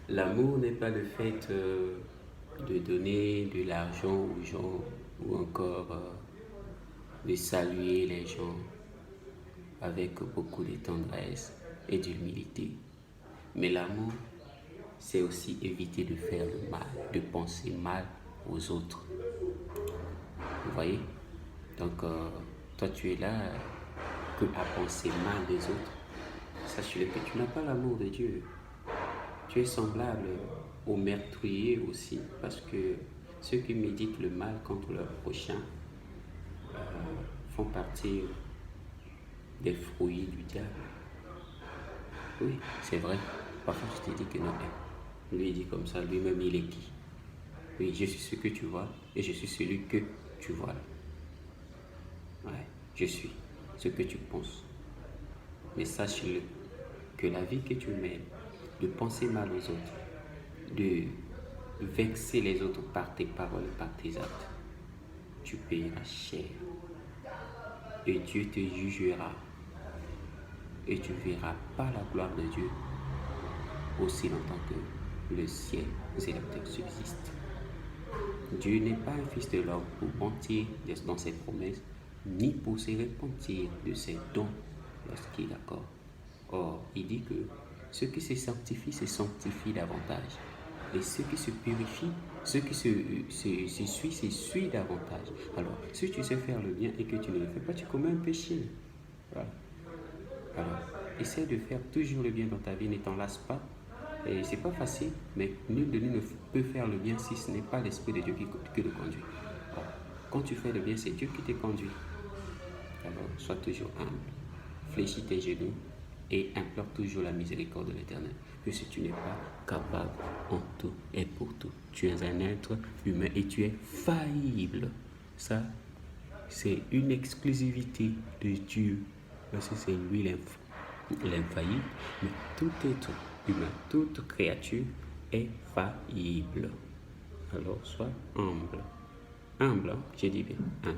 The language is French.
L'amour n'est pas le fait de donner de l'argent aux gens ou encore de saluer les gens avec beaucoup de tendresse et d'humilité. Mais l'amour, c'est aussi éviter de faire le mal, de penser mal aux autres. Vous voyez? Donc, toi, tu es là que à penser mal des autres. Sache-le que tu n'as pas l'amour de Dieu. Tu es semblable au meurtrier aussi, parce que ceux qui méditent le mal contre leur prochain font partie des fruits du diable. Oui, c'est vrai. Parfois, je te dis que non. Lui, il dit comme ça, lui-même, il est qui? Oui, je suis ce que tu vois et je suis celui que tu vois. Ouais, je suis ce que tu penses. Mais sache-le, que la vie que tu mènes, de penser mal aux autres, de vexer les autres par tes paroles, par tes actes, tu payeras cher. Et Dieu te jugera. Et tu ne verras pas la gloire de Dieu aussi longtemps que le ciel et la terre subsistent. Dieu n'est pas un fils de l'homme pour mentir dans ses promesses, ni pour se repentir de ses dons lorsqu'il accorde. Or, il dit que ceux qui se sanctifient davantage. Et ceux qui se purifient, ceux qui s'essuient davantage. Alors, si tu sais faire le bien et que tu ne le fais pas, tu commets un péché. Voilà. Alors, essaie de faire toujours le bien dans ta vie, ne t'en lasse pas. Et c'est pas facile, mais nul de nous ne peut faire le bien si ce n'est pas l'Esprit de Dieu qui le conduit. Alors, quand tu fais le bien, c'est Dieu qui te conduit. Alors, sois toujours humble, fléchis tes genoux et implore toujours la miséricorde de l'Éternel. Puisque tu n'es pas capable en tout et pour tout. Tu es un être humain et tu es faillible. Ça, c'est une exclusivité de Dieu. Parce que c'est lui l'infaillible. Mais tout être humain, toute créature est faillible. Alors sois humble. Humble, hein? Je dis bien humble.